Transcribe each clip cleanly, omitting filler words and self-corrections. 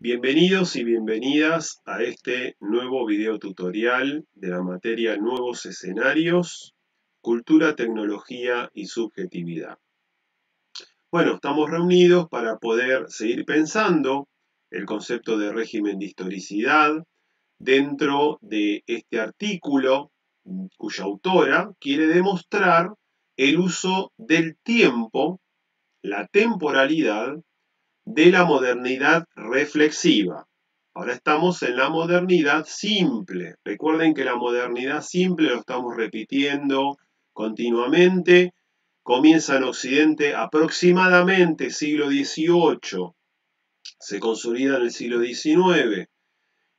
Bienvenidos y bienvenidas a este nuevo video tutorial de la materia Nuevos Escenarios, Cultura, Tecnología y Subjetividad. Bueno, estamos reunidos para poder seguir pensando el concepto de régimen de historicidad dentro de este artículo cuya autora quiere demostrar el uso del tiempo, la temporalidad, de la modernidad reflexiva. Ahora estamos en la modernidad simple. Recuerden que la modernidad simple lo estamos repitiendo continuamente. Comienza en Occidente aproximadamente siglo XVIII. Se consolida en el siglo XIX.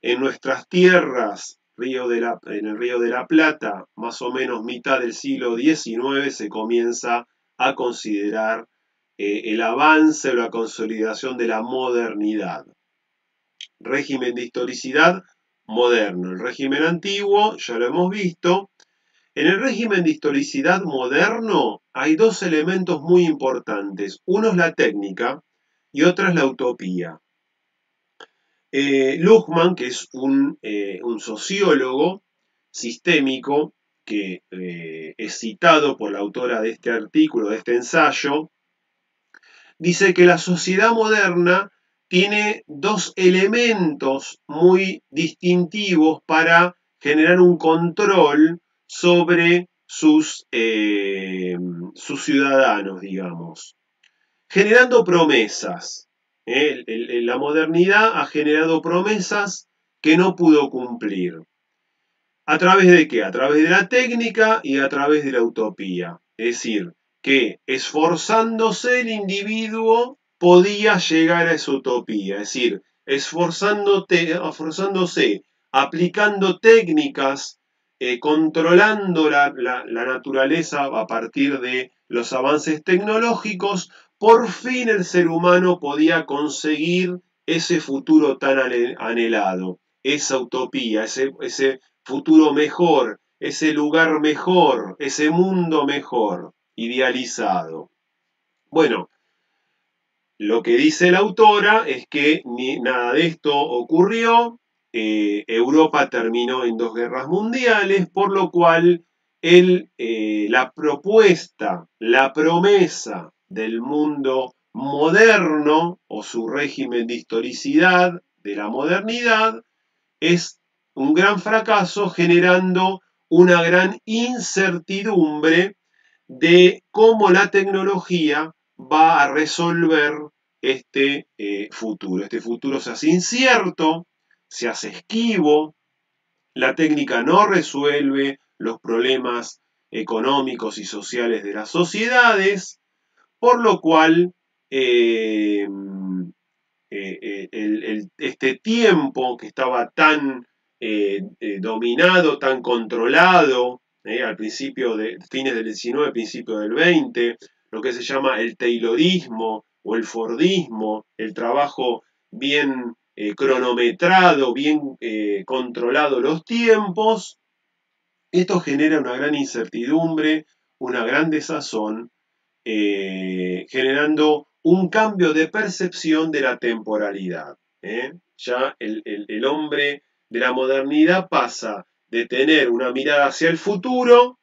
En nuestras tierras, en el Río de la Plata, más o menos mitad del siglo XIX, se comienza a considerar el avance o la consolidación de la modernidad. Régimen de historicidad moderno. El régimen antiguo, ya lo hemos visto. En el régimen de historicidad moderno hay dos elementos muy importantes. Uno es la técnica y otro es la utopía. Luhmann, que es un sociólogo sistémico que es citado por la autora de este artículo, de este ensayo, dice que la sociedad moderna tiene dos elementos muy distintivos para generar un control sobre sus ciudadanos, digamos. Generando promesas. La modernidad ha generado promesas que no pudo cumplir. ¿A través de qué? A través de la técnica y a través de la utopía. Es decir, que esforzándose el individuo podía llegar a esa utopía. Es decir, esforzándose, aplicando técnicas, controlando la naturaleza a partir de los avances tecnológicos, por fin el ser humano podía conseguir ese futuro tan anhelado, esa utopía, ese futuro mejor, ese lugar mejor, ese mundo mejor, idealizado. Bueno, lo que dice la autora es que nada de esto ocurrió. Europa terminó en dos guerras mundiales, por lo cual la propuesta, la promesa del mundo moderno o su régimen de historicidad de la modernidad es un gran fracaso, generando una gran incertidumbre de cómo la tecnología va a resolver este futuro. Este futuro se hace incierto, se hace esquivo, la técnica no resuelve los problemas económicos y sociales de las sociedades, por lo cual este tiempo que estaba tan dominado, tan controlado, al principio de fines del 19, principio del 20, lo que se llama el taylorismo o el fordismo, el trabajo bien cronometrado, bien controlado los tiempos. Esto genera una gran incertidumbre, una gran desazón, generando un cambio de percepción de la temporalidad. Ya el hombre de la modernidad pasa de tener una mirada hacia el futuro,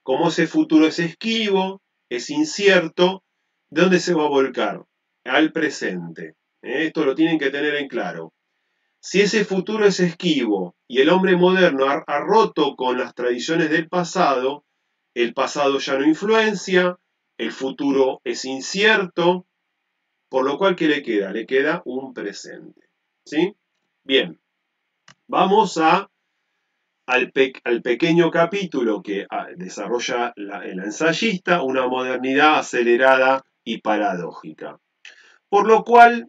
como ese futuro es esquivo, es incierto, ¿de dónde se va a volcar? Al presente. Esto lo tienen que tener en claro. Si ese futuro es esquivo y el hombre moderno ha roto con las tradiciones del pasado, el pasado ya no influencia, el futuro es incierto, por lo cual, ¿qué le queda? Le queda un presente. ¿Sí? Bien, vamos al pequeño capítulo que desarrolla el ensayista, una modernidad acelerada y paradójica. Por lo cual,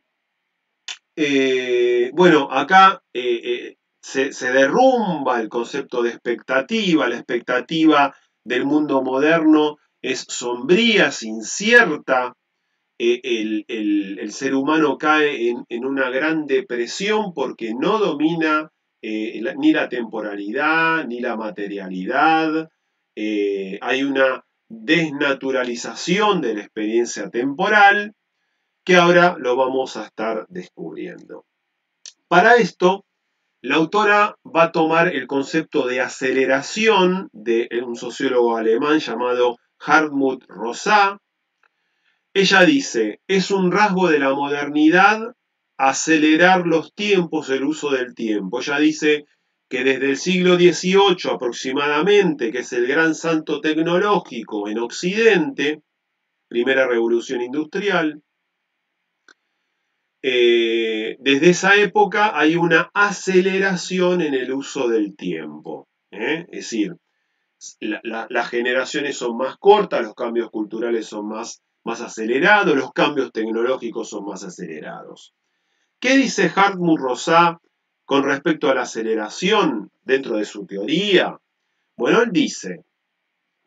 bueno, acá se derrumba el concepto de expectativa, la expectativa del mundo moderno es sombría, es incierta, el ser humano cae en una gran depresión porque no domina ni la temporalidad ni la materialidad. Hay una desnaturalización de la experiencia temporal que ahora lo vamos a estar descubriendo. Para esto, la autora va a tomar el concepto de aceleración de un sociólogo alemán llamado Hartmut Rosa. Ella dice, es un rasgo de la modernidad acelerar los tiempos, el uso del tiempo. Ella dice que desde el siglo XVIII aproximadamente, que es el gran salto tecnológico en Occidente, primera revolución industrial, desde esa época hay una aceleración en el uso del tiempo. Es decir, las generaciones son más cortas, los cambios culturales son más acelerados, los cambios tecnológicos son más acelerados. ¿Qué dice Hartmut Rosa con respecto a la aceleración dentro de su teoría? Bueno, él dice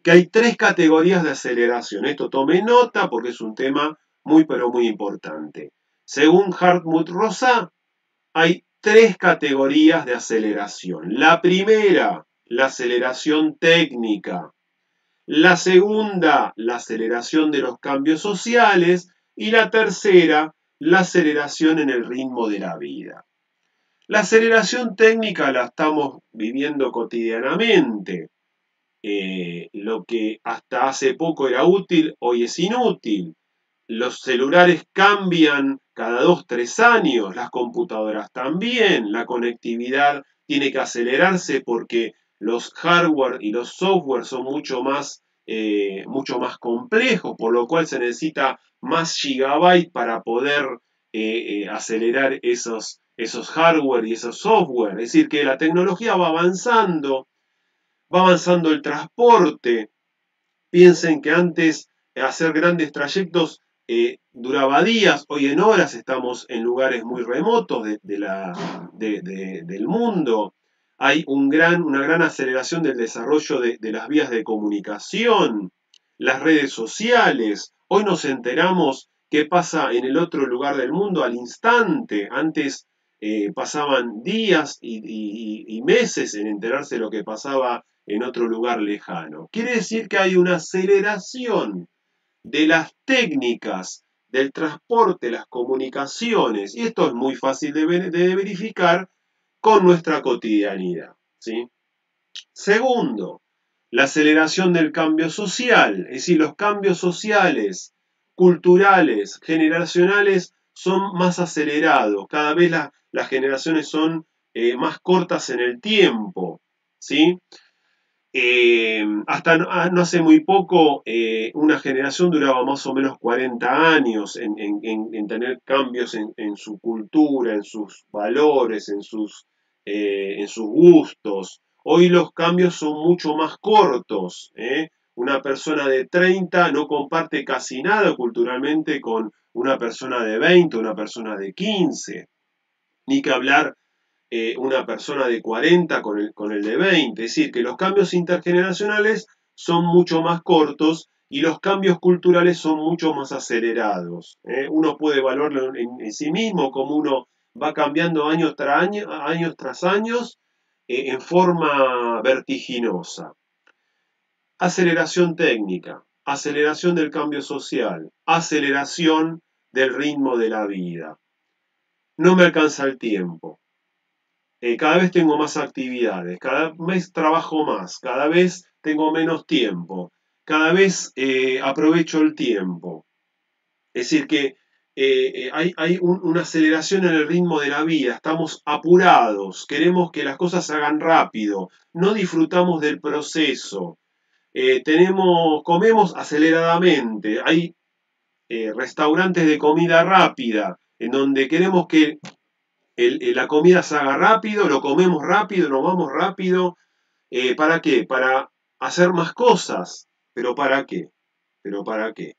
que hay tres categorías de aceleración. Esto tome nota porque es un tema muy pero muy importante. Según Hartmut Rosa, hay tres categorías de aceleración. La primera, la aceleración técnica. La segunda, la aceleración de los cambios sociales. Y la tercera, la aceleración en el ritmo de la vida. La aceleración técnica la estamos viviendo cotidianamente. Lo que hasta hace poco era útil, hoy es inútil. Los celulares cambian cada 2, 3 años, las computadoras también, la conectividad tiene que acelerarse porque los hardware y los software son mucho más complejos, por lo cual se necesita más gigabyte para poder acelerar esos hardware y esos software. Es decir, que la tecnología va avanzando el transporte. Piensen que antes hacer grandes trayectos duraba días, hoy en horas estamos en lugares muy remotos del mundo. Hay una gran aceleración del desarrollo de las vías de comunicación, las redes sociales. Hoy nos enteramos qué pasa en el otro lugar del mundo al instante. Antes pasaban días y meses en enterarse de lo que pasaba en otro lugar lejano. Quiere decir que hay una aceleración de las técnicas del transporte, las comunicaciones, y esto es muy fácil de verificar con nuestra cotidianidad, ¿sí? Segundo, la aceleración del cambio social, es decir, los cambios sociales, culturales, generacionales son más acelerados, cada vez las generaciones son más cortas en el tiempo, ¿sí? Hasta no hace muy poco, una generación duraba más o menos 40 años en tener cambios en su cultura, en sus valores, en sus gustos. Hoy los cambios son mucho más cortos. Una persona de 30 no comparte casi nada culturalmente con una persona de 20, una persona de 15. Ni que hablar una persona de 40 con el de 20. Es decir, que los cambios intergeneracionales son mucho más cortos y los cambios culturales son mucho más acelerados. Uno puede evaluarlo en sí mismo, como uno va cambiando años tras años en forma vertiginosa. Aceleración técnica, aceleración del cambio social, aceleración del ritmo de la vida. No me alcanza el tiempo. Cada vez tengo más actividades, cada vez trabajo más, cada vez tengo menos tiempo, cada vez aprovecho el tiempo. Es decir, que hay una aceleración en el ritmo de la vida, estamos apurados, queremos que las cosas se hagan rápido, no disfrutamos del proceso, comemos aceleradamente, hay restaurantes de comida rápida en donde queremos que la comida se haga rápido, lo comemos rápido, nos vamos rápido. ¿Para qué? Para hacer más cosas. ¿Pero para qué? ¿Pero para qué?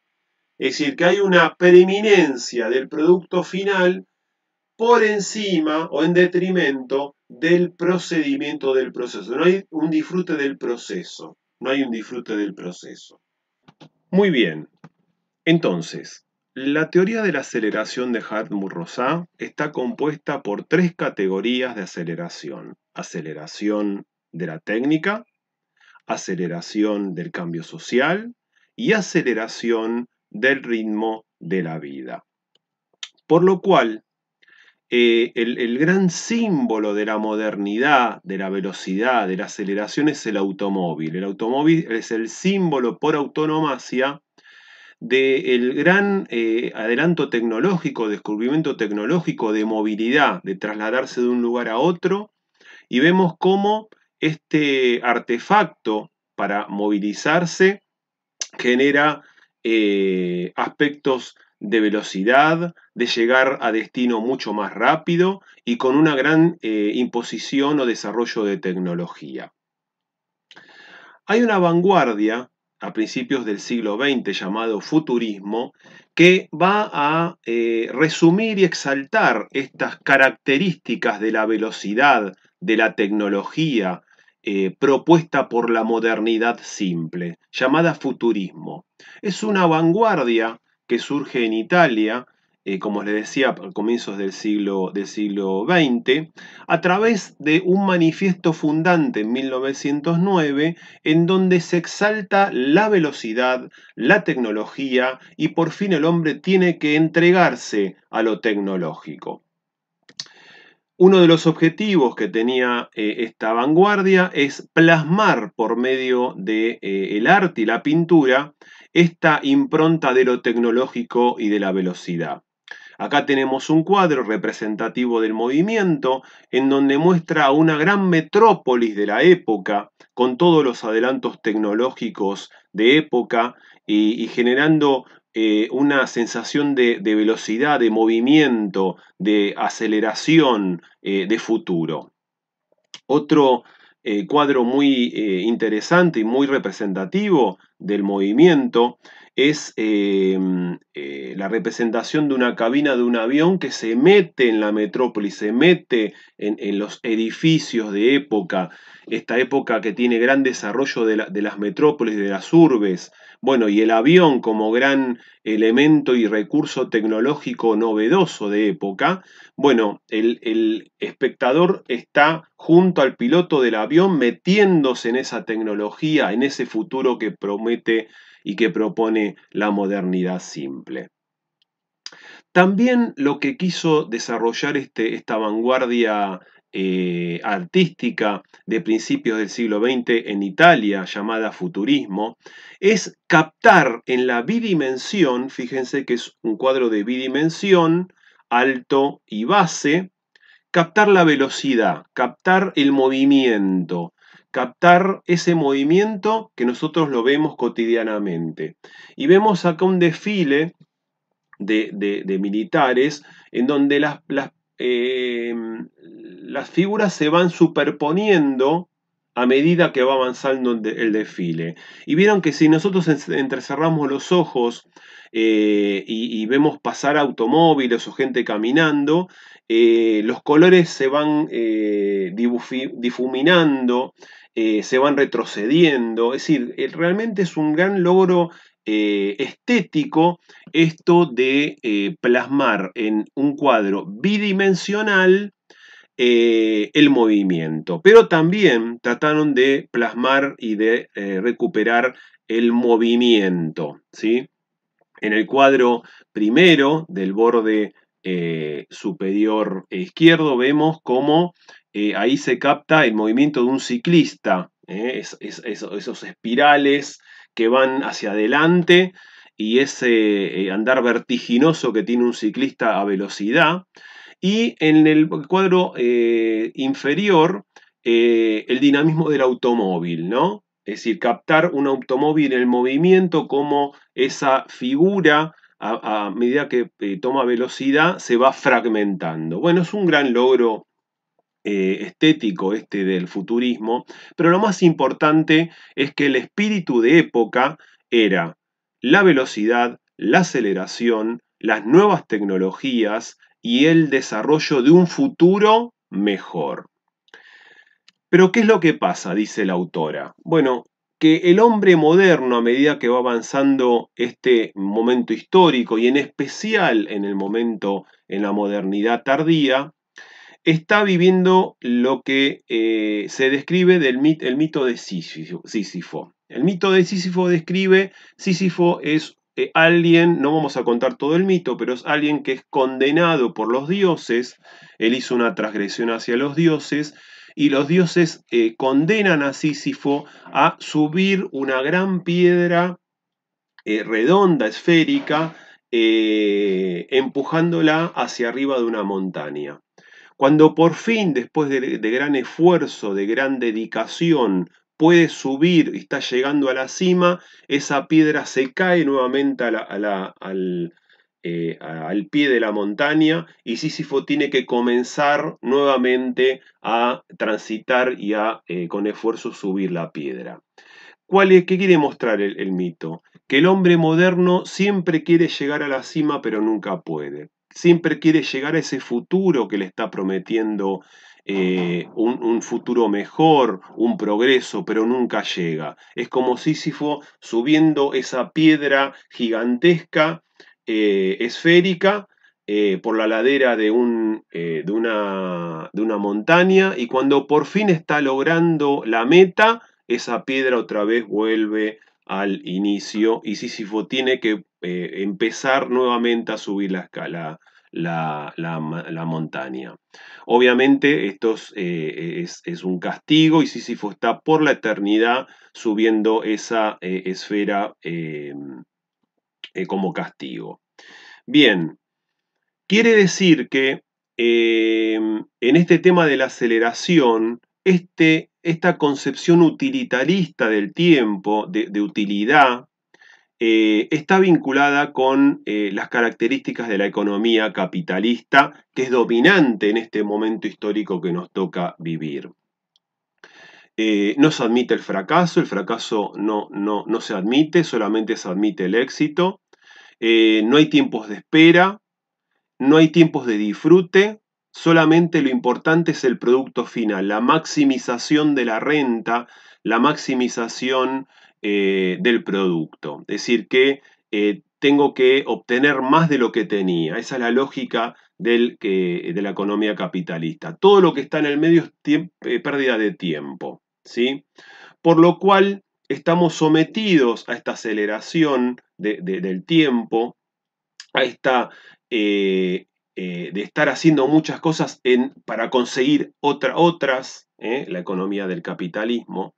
Es decir, que hay una preeminencia del producto final por encima o en detrimento del procedimiento del proceso. No hay un disfrute del proceso. No hay un disfrute del proceso. Muy bien. Entonces, la teoría de la aceleración de Hartmut-Rosa está compuesta por tres categorías de aceleración. Aceleración de la técnica, aceleración del cambio social y aceleración del ritmo de la vida. Por lo cual, el gran símbolo de la modernidad, de la velocidad, de la aceleración es el automóvil. El automóvil es el símbolo por autonomacia del gran adelanto tecnológico, descubrimiento tecnológico de movilidad, de trasladarse de un lugar a otro, y vemos cómo este artefacto para movilizarse genera aspectos de velocidad, de llegar a destino mucho más rápido y con una gran imposición o desarrollo de tecnología. Hay una vanguardia a principios del siglo XX llamado futurismo que va a resumir y exaltar estas características de la velocidad, de la tecnología propuesta por la modernidad simple, llamada futurismo. Es una vanguardia que surge en Italia, como les decía, a comienzos del siglo XX, a través de un manifiesto fundante en 1909 en donde se exalta la velocidad, la tecnología y por fin el hombre tiene que entregarse a lo tecnológico. Uno de los objetivos que tenía esta vanguardia es plasmar por medio de el arte y la pintura esta impronta de lo tecnológico y de la velocidad. Acá tenemos un cuadro representativo del movimiento en donde muestra a una gran metrópolis de la época con todos los adelantos tecnológicos de época y generando una sensación de velocidad, de movimiento, de aceleración, de futuro. Otro cuadro muy interesante y muy representativo del movimiento es la representación de una cabina de un avión que se mete en la metrópoli, se mete en los edificios de época, esta época que tiene gran desarrollo de las metrópolis, de las urbes. Bueno, y el avión como gran elemento y recurso tecnológico novedoso de época, bueno, el espectador está junto al piloto del avión metiéndose en esa tecnología, en ese futuro que promete y que propone la modernidad simple. También lo que quiso desarrollar esta vanguardia artística de principios del siglo XX en Italia, llamada futurismo, es captar en la bidimensión, fíjense que es un cuadro de bidimensión, alto y base, captar la velocidad, captar el movimiento, captar ese movimiento que nosotros lo vemos cotidianamente. Y vemos acá un desfile de militares en donde las figuras se van superponiendo a medida que va avanzando el desfile. Y vieron que si nosotros entrecerramos los ojos y vemos pasar automóviles o gente caminando, los colores se van difuminando, se van retrocediendo. Es decir, realmente es un gran logro estético esto de plasmar en un cuadro bidimensional el movimiento, pero también trataron de plasmar y de recuperar el movimiento, ¿sí? En el cuadro primero del borde superior izquierdo vemos cómo ahí se capta el movimiento de un ciclista, esos espirales que van hacia adelante y ese andar vertiginoso que tiene un ciclista a velocidad. Y en el cuadro inferior, el dinamismo del automóvil, ¿no? Es decir, captar un automóvil en movimiento, como esa figura, a medida que toma velocidad, se va fragmentando. Bueno, es un gran logro estético del futurismo, pero lo más importante es que el espíritu de época era la velocidad, la aceleración, las nuevas tecnologías y el desarrollo de un futuro mejor. Pero ¿qué es lo que pasa?, dice la autora. Bueno, que el hombre moderno, a medida que va avanzando este momento histórico y en especial en el momento en la modernidad tardía, está viviendo lo que se describe del el mito de Sísifo. El mito de Sísifo describe, Sísifo es alguien, no vamos a contar todo el mito, pero es alguien que es condenado por los dioses, él hizo una transgresión hacia los dioses, y los dioses condenan a Sísifo a subir una gran piedra redonda, esférica, empujándola hacia arriba de una montaña. Cuando por fin, después de gran esfuerzo, de gran dedicación, puede subir y está llegando a la cima, esa piedra se cae nuevamente al pie de la montaña y Sísifo tiene que comenzar nuevamente a transitar y con esfuerzo subir la piedra. ¿Qué quiere mostrar el mito? Que el hombre moderno siempre quiere llegar a la cima pero nunca puede. Siempre quiere llegar a ese futuro que le está prometiendo un futuro mejor, un progreso, pero nunca llega. Es como Sísifo subiendo esa piedra gigantesca, esférica, por la ladera de una montaña y cuando por fin está logrando la meta, esa piedra otra vez vuelve al inicio y Sísifo tiene que empezar nuevamente a subir la montaña. Obviamente esto es un castigo y Sísifo está por la eternidad subiendo esa esfera como castigo. Bien, quiere decir que en este tema de la aceleración, esta concepción utilitarista del tiempo, de utilidad, está vinculada con las características de la economía capitalista, que es dominante en este momento histórico que nos toca vivir. No se admite el fracaso no se admite, solamente se admite el éxito. No hay tiempos de espera, no hay tiempos de disfrute, solamente lo importante es el producto final, la maximización de la renta, la maximización del producto. Es decir, que tengo que obtener más de lo que tenía. Esa es la lógica de la economía capitalista. Todo lo que está en el medio es pérdida de tiempo, ¿sí? Por lo cual estamos sometidos a esta aceleración del tiempo, a esta de estar haciendo muchas cosas para conseguir otras, la economía del capitalismo,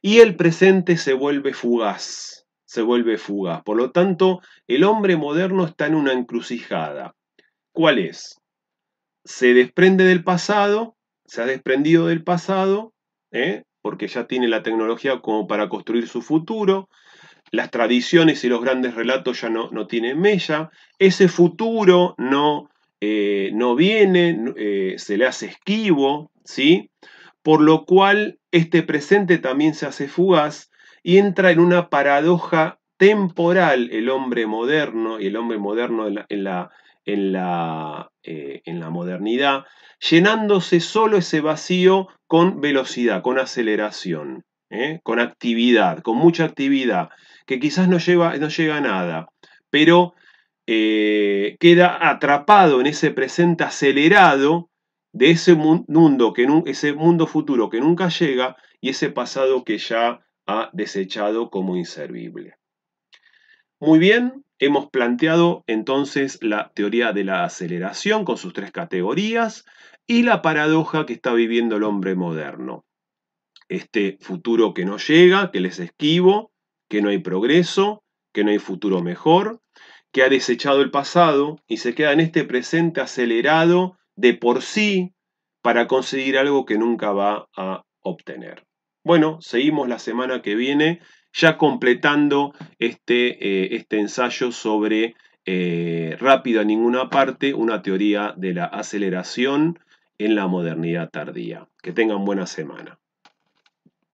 y el presente se vuelve fugaz, se vuelve fugaz. Por lo tanto, el hombre moderno está en una encrucijada. ¿Cuál es? Se desprende del pasado, se ha desprendido del pasado, porque ya tiene la tecnología como para construir su futuro, las tradiciones y los grandes relatos ya no tienen mella, ese futuro no viene, se le hace esquivo, ¿sí? Por lo cual este presente también se hace fugaz y entra en una paradoja temporal el hombre moderno y el hombre moderno en la modernidad, llenándose solo ese vacío con velocidad, con aceleración, con actividad, con mucha actividad, que quizás no llega a nada, pero queda atrapado en ese presente acelerado de ese ese mundo futuro que nunca llega y ese pasado que ya ha desechado como inservible. Muy bien, hemos planteado entonces la teoría de la aceleración con sus tres categorías y la paradoja que está viviendo el hombre moderno. Este futuro que no llega, que les esquivo, que no hay progreso, que no hay futuro mejor, que ha desechado el pasado y se queda en este presente acelerado de por sí para conseguir algo que nunca va a obtener. Bueno, seguimos la semana que viene ya completando este ensayo sobre rápido a ninguna parte, una teoría de la aceleración en la modernidad tardía. Que tengan buena semana.